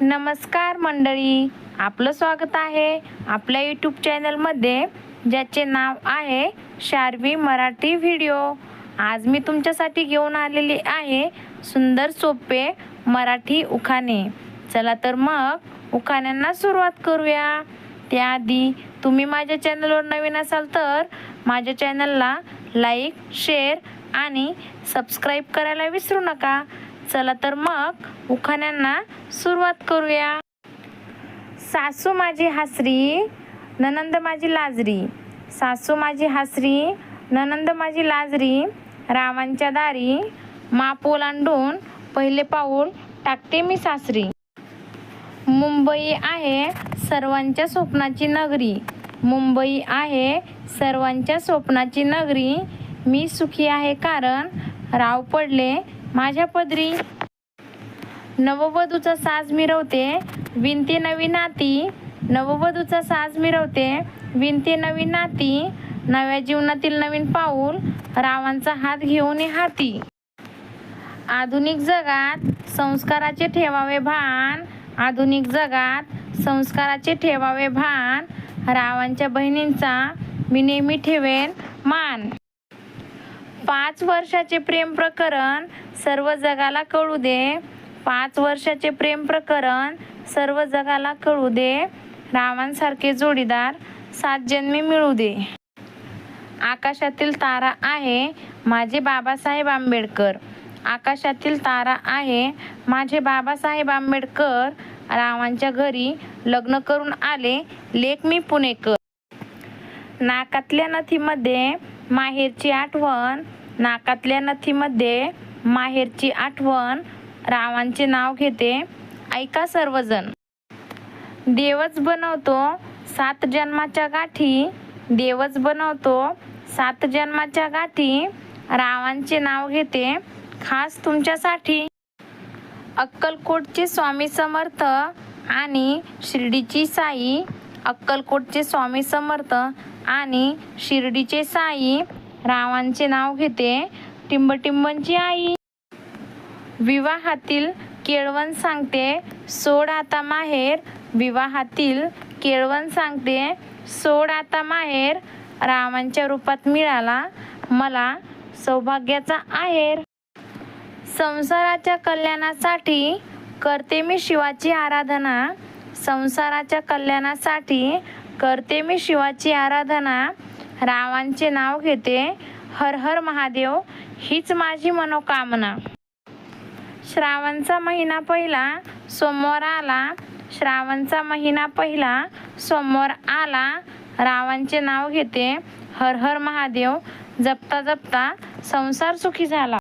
नमस्कार मंडळी, आपलं स्वागत आहे आपल्या यूट्यूब चॅनलमध्ये, ज्याचे नाव आहे शार्वी मराठी व्हिडिओ। आज मी तुमच्यासाठी घेऊन आलेली आहे सुंदर सोपे मराठी उखाणे। चला तर मग उखाण्यांना सुरुवात करूया। त्याआधी तुम्ही माझ्या चॅनलवर नवीन असाल तर माझ्या चॅनलला लाईक, शेअर आणि सबस्क्राईब करायला विसरू नका। चला तर मग उखाण्यांना सुरुवात करूया। सासू माझी हसरी, ननंद माझी लाजरी। सासू माझी हसरी, ननंद माझी लाजरी। रावांच्या दारी माप ओलांडून पहिले पाऊल टाकते मी सासरी। मुंबई आहे सर्वांच्या स्वप्नाची नगरी। मुंबई आहे सर्वांच्या स्वप्नाची नगरी। मी सुखी आहे कारण राव पडले माझ्या पदरी। नववधूचा साज मिरवते विणते नवी नाती। नववधूचा साज मिरवते विणते नवी नाती। नव्या जीवनातील नवीन पाऊल रावांचा हात घेऊन हाती। आधुनिक जगात संस्काराचे ठेवावे भान। आधुनिक जगात संस्काराचे ठेवावे भान। रावांच्या बहिणींचा मी नेहमी ठेवेन मान। 5 वर्षाचे प्रेम प्रकरण सर्व जगाला कळू दे। 5 वर्षाचे प्रेम प्रकरण सर्व जगाला कळू दे। रावांसारखे जोडीदार 7 जन्मी मिळू दे। आकाशातील तारा आहे माझे बाबासाहेब आंबेडकर। आकाशातील तारा आहे माझे बाबासाहेब आंबेडकर। रावांच्या घरी लग्न करून आले लेक मी पुणेकर। नाकातल्या नथीमध्ये माहेरची आठवण। नाकातल्या नथीमध्ये माहेरची आठवण। रावांचे नाव घेते ऐका सर्वजण। देवच बनवतो 7 जन्माच्या गाठी। देवच बनवतो 7 जन्माच्या गाठी। रावांचे नाव घेते खास तुमच्यासाठी। अक्कलकोटचे स्वामी समर्थ आणि शिर्डीची साई। अक्कलकोटचे स्वामी समर्थ आणि शिर्डीचे साई। रावांचे नाव घेते टिंबटिंबनची आई। विवाहातील केळवण सांगते सोड आता माहेर। विवाहातील केळवण सांगते सोड आता माहेर। रावांच्या रूपात मिळाला मला सौभाग्याचा आहेर। संसाराच्या कल्याणासाठी करते मी शिवाची आराधना। संसाराच्या कल्याणासाठी करते मी शिवाची आराधना। रावांचे नाव घेते हर हर महादेव हीच माझी मनोकामना। श्रावणचा महिना पहिला सोमवार आला। श्रावणचा महिना पहिला सोमवार आला। रावांचे नाव घेते हर हर महादेव जपता जपता संसार सुखी झाला।